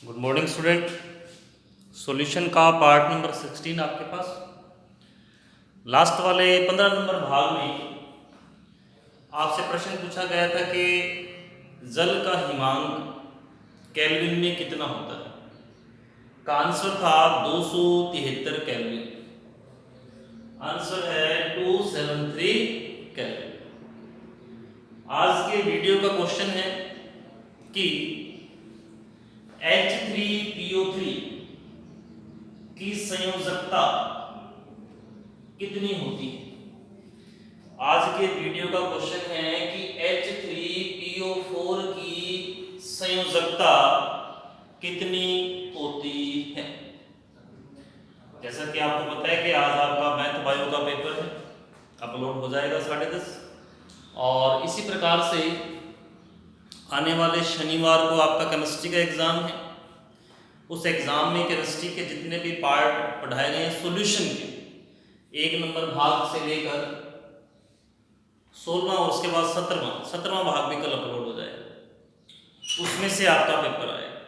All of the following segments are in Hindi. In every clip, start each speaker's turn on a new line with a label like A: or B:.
A: Good morning student. सॉल्यूशन का पार्ट नंबर 16 आपके पास। लास्ट वाले 15 नंबर भाग में आपसे प्रश्न पूछा गया था कि जल का हिमांक केल्विन में कितना होता है। का आंसर था 273 केल्विन। आंसर है 273 केल्विन। आज के वीडियो का क्वेश्चन है कि H3PO3 की संयोजकता कितनी होती है। आज के वीडियो का क्वेश्चन है कि H3PO4 की संयोजकता कितनी होती है। जैसा कि आपको पता है कि आज आपका मैथ बायो का पेपर है, अपलोड हो जाएगा 10:30, और इसी प्रकार से आने वाले शनिवार को आपका केमिस्ट्री का एग्ज़ाम है। उस एग्ज़ाम में केमिस्ट्री के जितने भी पार्ट पढ़ाए गए हैं सॉल्यूशन के 1 नंबर भाग से लेकर 16वां और उसके बाद 17वां भाग भी कल अपलोड हो जाएगा, उसमें से आपका पेपर आएगा।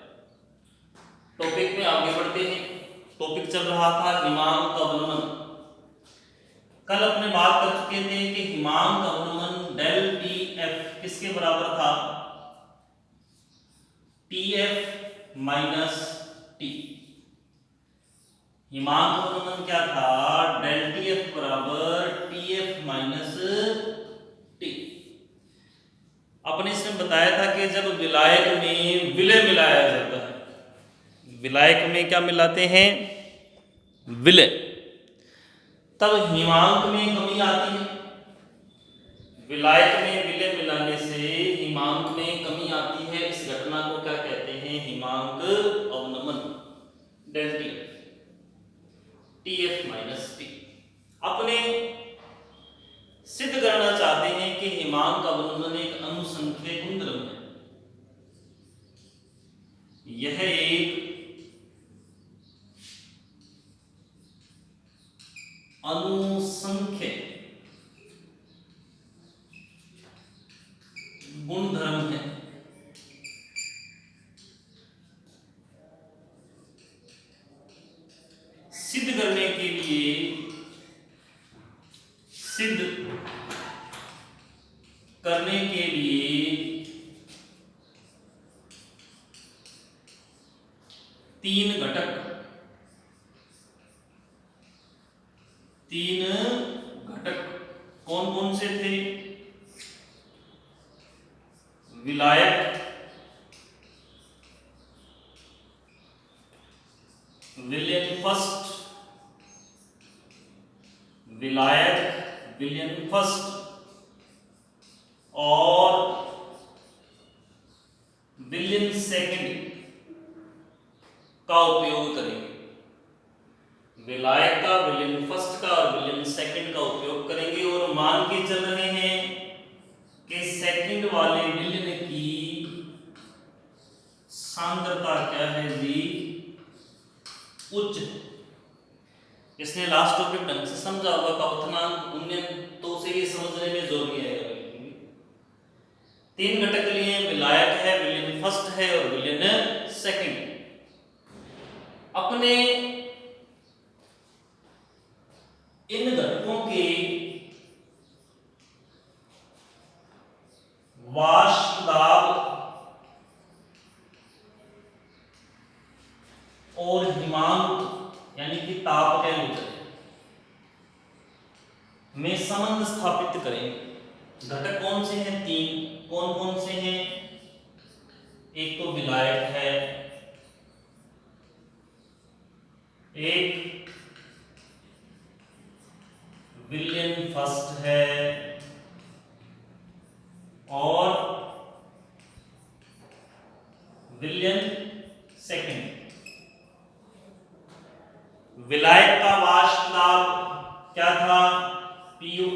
A: टॉपिक में आगे बढ़ते हैं। टॉपिक चल रहा था हिमांक अवनमन। कल अपने बात कर चुके थे कि हिमांक अवनमन डेल टी एफ किसके बराबर था, टी एफ माइनस टी। हिमांक अवनमन क्या था, डेल टी एफ बराबर टी एफ माइनस टी। अपने इसमें बताया था कि जब विलायक में विलय मिलाया जाता है, विलायक में क्या मिलाते हैं, विलय, तब हिमांक में कमी आती है। विलायक में विलय मिलाने से हिमांक में कमी आती है। इस घटना को क्या कहते हैं, हिमांक अवनमन delta F, T F minus T. अपने सिद्ध करना चाहते हैं कि हिमांक अवनमन एक अनुसंख्यक गुणधर्म है। यह एक अनुसंख्यक गुणधर्म है। सिद्ध करने के लिए, सिद्ध करने के लिए 3 घटक, 3 घटक कौन कौन से थे, विलायक, विलयन फर्स्ट, विलायक विलयन फर्स्ट और विलयन सेकंड का उपयोग करेंगे। विलायक का, विलयन फर्स्ट का और विलयन सेकंड का उपयोग करेंगे और मान के चल रहे हैं कि सेकंड वाले विलयन की सांद्रता क्या है जी, उच्च। इसने लास्ट टॉपिक ढंग से समझा होगा, कवथनांक उन्नयन तो से ये समझने में जोर नहीं आएगा। 3 घटक लिए, विलायक है, विलयन फर्स्ट है और विलयन सेकंड। अपने इन घटकों के वाष्प दाब और हिमांक यानी कि ताप के में संबंध स्थापित करेंगे। घटक कौन से हैं, 3। कौन कौन से हैं, एक तो विलायक है, एक विलयन फर्स्ट है और विलयन सेकंड। विलायक का वाष्प दाब क्या था, पीयू।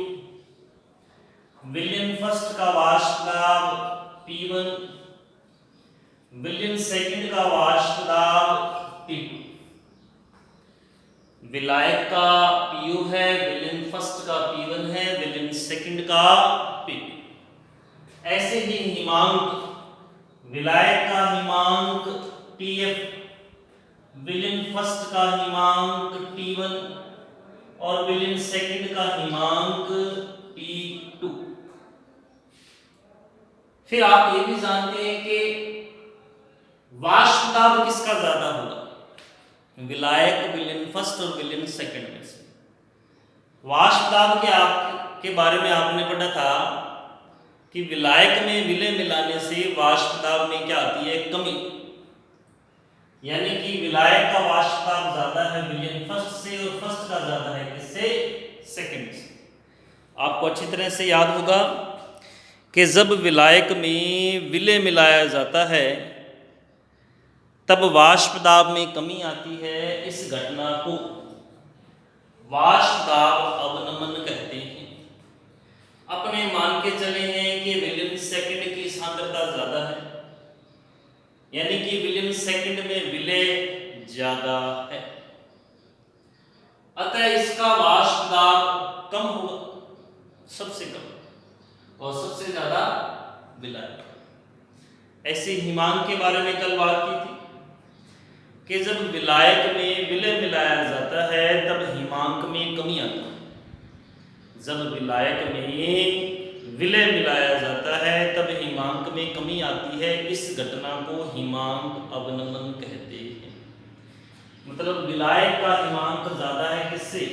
A: विलयन फर्स्ट का वाष्प दाब P1, विलयन सेकंड का वाष्प दाब P2। विलायक का Pu है, विलयन फर्स्ट का P1 है, विलयन सेकंड का P2। ऐसे ही हिमांक, विलायक का हिमांक TF विलेन फर्स्ट का हिमांक T1 और विलेन सेकंड का हिमांक T2। फिर आप ये भी जानते हैं कि वाष्प दाब किसका ज्यादा होगा, विलायक विलेन फर्स्ट और विलेन सेकंड में से। वाष्प दाब के बारे में आपने पढ़ा था कि विलायक में विलय मिलाने से वाष्प दाब में क्या आती है, कमी। यानी कि विलायक का वाष्प दाब ज्यादा है विलेन फर्स्ट से और फर्स्ट का ज्यादा है किससे, सेकंड से। आपको अच्छी तरह से याद होगा कि जब विलायक में विलय मिलाया जाता है तब वाष्प दाब में कमी आती है। इस घटना को वाष्प दाब अवनमन कहते हैं। अपने मान के चले हैं कि विलेन सेकंड की सांद्रता ज्यादा है, यानी कि विलेन सेकंड में विलय ज्यादा है, अतः इसका वाष्प दाब कम होगा, सबसे कम, और सबसे ज्यादा विलायक। ऐसे हिमांक के बारे में कल बात की थी कि जब विलायक में विलय मिलाया जाता है तब हिमांक में कमी आती है। जब विलायक में विलय मिलाया जाता है तब हिमांक में कमी आती है। इस घटना को हिमांक अवनमन कहते हैं। मतलब विलायक का हिमांक ज्यादा है किससे,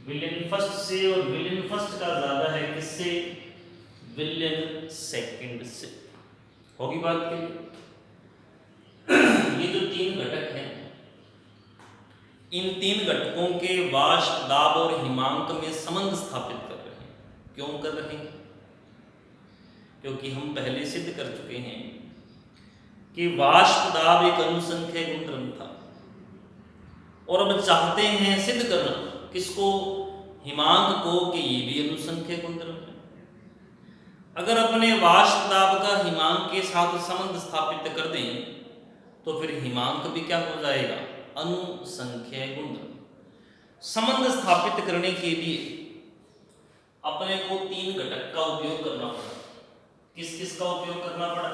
A: विलेन फर्स्ट से, और विलेन फर्स्ट का ज्यादा है किससे, विलेन सेकंड से। होगी बात के लिए। ये जो तीन घटक हैं, इन तीन घटकों के वाष्प दाब और हिमांक में संबंध स्थापित कर रहे हैं। क्यों कर रहे हैं, क्योंकि हम पहले सिद्ध कर चुके हैं कि वाष्प दाब एक अनुसंख्यक गुणधर्म था, और अब चाहते हैं सिद्ध करना किसको, हिमांक को, कि ये भी अनुसंख्यक गुणधर्म है। अगर अपने वाष्प दाब का हिमांक के साथ संबंध स्थापित कर दें तो फिर हिमांक भी क्या हो जाएगा, अनुसंख्यक गुणधर्म। संबंध स्थापित करने के लिए अपने को तीन घटक का उपयोग करना पड़ा। किस किस का उपयोग करना पड़ा,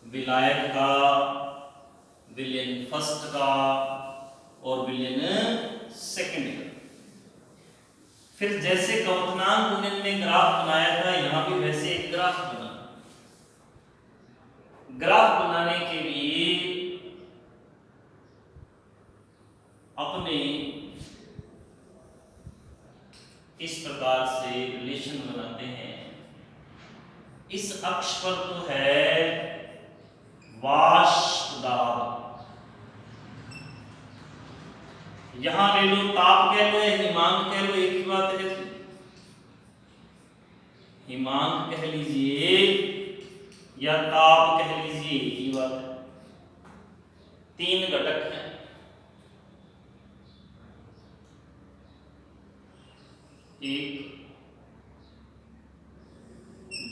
A: विलायक का, विलेन फर्स्ट का और विलेन सेकंड का। फिर जैसे क्वथनांक गुणन में ग्राफ बनाया था, यहां भी वैसे एक ग्राफ बना। ग्राफ बनाने के लिए अपने इस प्रकार से रिलेशन बनाते हैं। इस अक्ष पर तो है वाष्प दाब, यहां ले लो ताप कह लो या हिमांक कह लो, एक ही बात है। हिमांक कह लीजिए या ताप कह लीजिए, एक ही बात है। तीन घटक हैं, एक,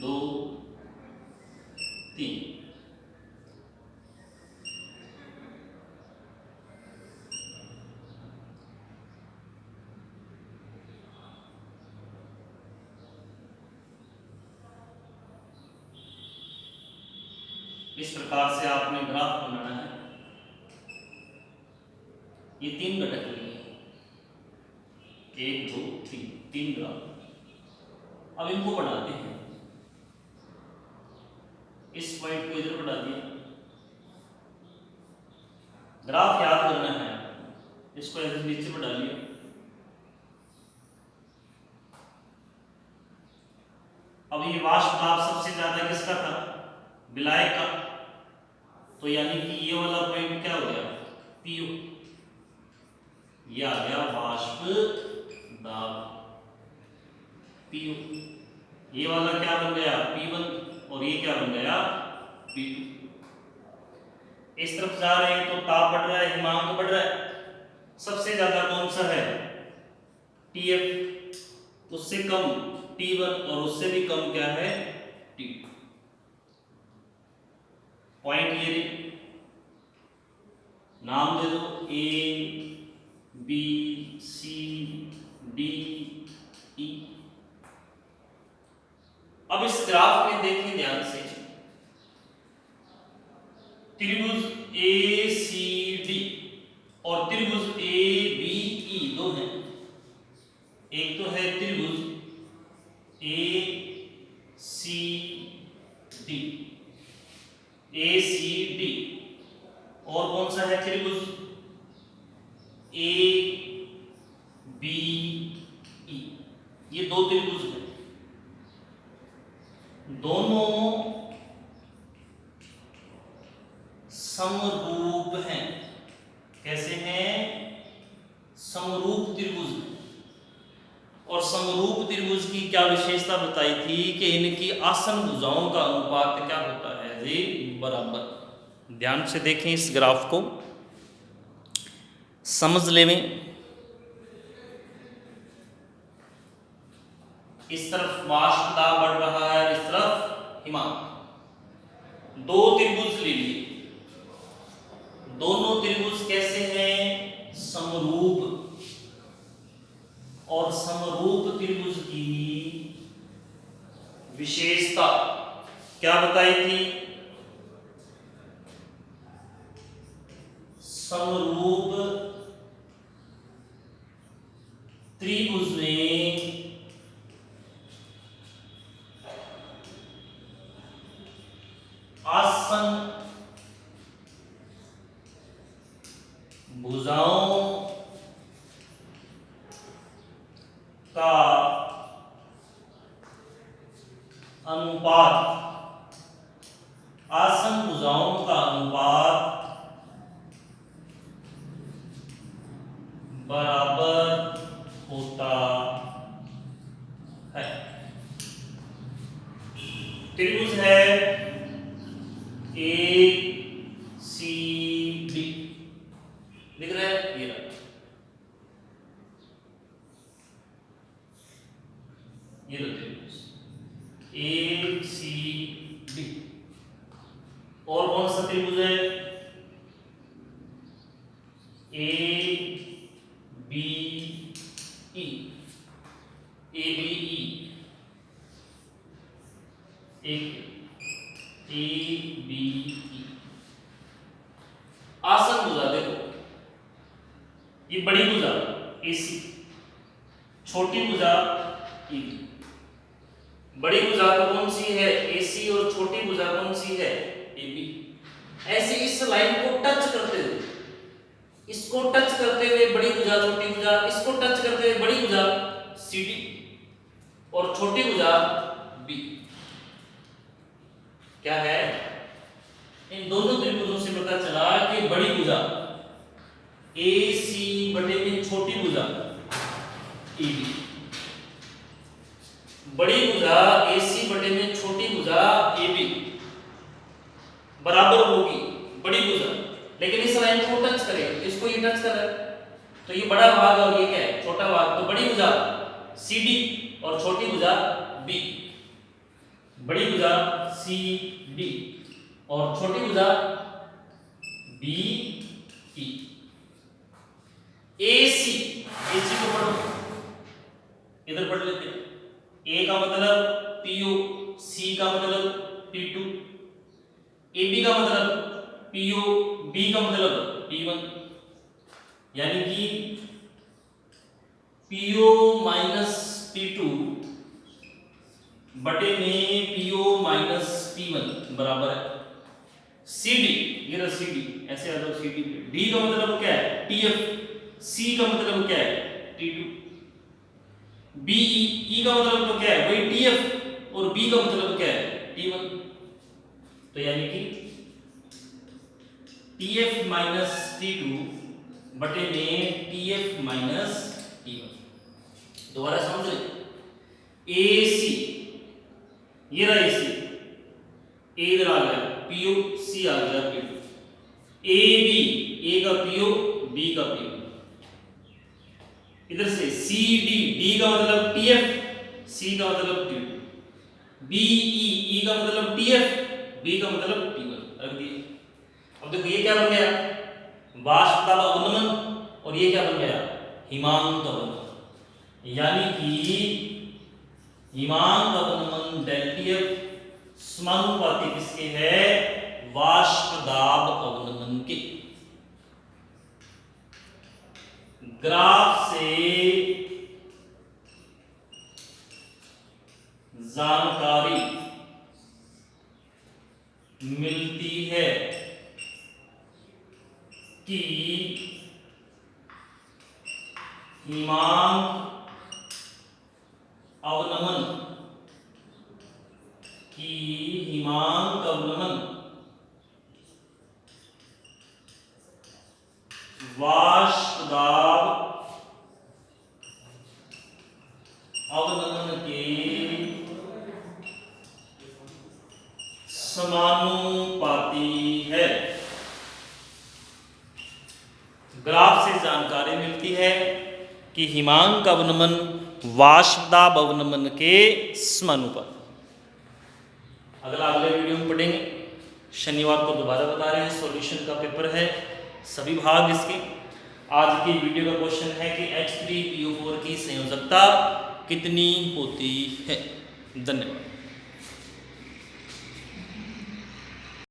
A: दो, तीन। इस प्रकार से आपने ग्राफ बनाना है। ये तीन घटक लिए, एक, दो, तीन ग्राफ। अब इनको बढ़ाते हैं। इस पॉइंट को इधर बढ़ा दिया। ग्राफ याद करना है, इसको इधर नीचे बढ़ा लिया। अब ये वाष्प दाब सबसे ज्यादा किसका था, विलायक का, तो यानी कि ये वाला पॉइंट क्या हो गया, पीओ। ये आ गया वाष्प दाब पीओ। ये वाला क्या बन गया, P1, और ये क्या बन गया, P2। इस तरफ जा रहे हैं तो ताप बढ़ रहा है, हिमांक बढ़ रहा है। सबसे ज्यादा कौन सा है, TF, उससे कम T1, और उससे भी कम क्या है, T2। पॉइंट ये नाम दे दो, A, B, C, D, E। अब इस ग्राफ में देखें ध्यान से, त्रिभुज ACD और त्रिभुज ABE दो हैं। एक तो है त्रिभुज ACD और कौन सा है त्रिभुज ABE। ये दो त्रिभुज हैं, दोनों समरूप हैं। कैसे हैं? समरूप त्रिभुज हैं। और समरूप त्रिभुज की क्या विशेषता बताई थी कि इनकी आसन भुजाओं का अनुपात क्या होता है जी? बराबर। ध्यान से देखें इस ग्राफ को, समझ लें। इस तरफ वाष्प दाब बढ़ रहा है, इस तरफ हिमांक। दो त्रिभुज ले लिए, दोनों त्रिभुज कैसे हैं? समरूप। और समरूप त्रिभुज की विशेषता क्या बताई थी? समरूप त्रिभुज में आसन भुजाओं का अनुपात, आसन भुजाओं का अनुपात बराबर होता है। त्रिभुज है ACD, दिख रहा है? ये रहा, ये त्रिभुज ACD। और कौन सा त्रिभुज है? ABE। ABE आसन भुजा। देखो ये बड़ी भुजा AC, छोटी भुजा EB। बड़ी भुजा तो कौन सी है? AC और छोटी भुजा कौन सी है? AB। ऐसे इस लाइन को टच करते हुए, इसको टच करते हुए बड़ी भुजा छोटी भुजा, इसको टच करते हुए बड़ी भुजा CD और छोटी भुजा B। क्या है? इन दोनों त्रिभुजों से पता चला कि बड़ी भुजा AC बटे में छोटी भुजा EB, बड़ी भुजा AC बटे में छोटी भुजा AB बराबर होगी बड़ी भुजा। लेकिन इस लाइन को टच करे, इसको ये टच कर रहा है, तो ये बड़ा भाग और ये क्या है? छोटा भाग। तो बड़ी भुजा CD और छोटी भुजा B। बड़ी भुजा CD और छोटी भुजा BE। AC को पढ़ो, इधर पढ़ लेते हैं। A का मतलब PO, C का मतलब P2, AB का मतलब PO, B का मतलब P1। यानी कि PO माइनस P2 बटे में PO माइनस P1 बराबर है CD। ये रहा CD, ऐसे आ जाओ CD। D का मतलब क्या है? TF। C का मतलब क्या है? T2। BE, E का मतलब तो क्या है? वही TF और B का मतलब क्या है? T1। तो यानी कि TF माइनस T2 बटे में TF माइनस T1। दोबारा समझ ले। AC, ये रहा AC, A इधर आ गया, PO, C आ गया P2। AB, A का PO, B का PO। इधर से CD, D का मतलब TF, C का मतलब T2। BE, E का मतलब TF, B का मतलब T1। रख दिए। अब देखो ये क्या बन गया? वाष्प दाब अवनमन। और ये क्या बन गया? हिमांक अवनमन। यानी कि हिमांक अवनमन डेल्टीएफ समानुपाती किसके है? वाष्प दाब के। ग्राफ से जानकारी मिलती है कि हिमांक अवनमन वाष्प दाब अवनमन के समानुपाती है। ग्राफ से जानकारी मिलती है कि हिमांक अवनमन वाष्प दाब अवनमन के समानुपाती। अगले वीडियो में पढ़ेंगे। शनिवार को दोबारा बता रहे हैं, सॉल्यूशन का पेपर है, सभी भाग इसके। आज की वीडियो का क्वेश्चन है कि H3PO4 की संयोजकता कितनी होती है। धन्यवाद।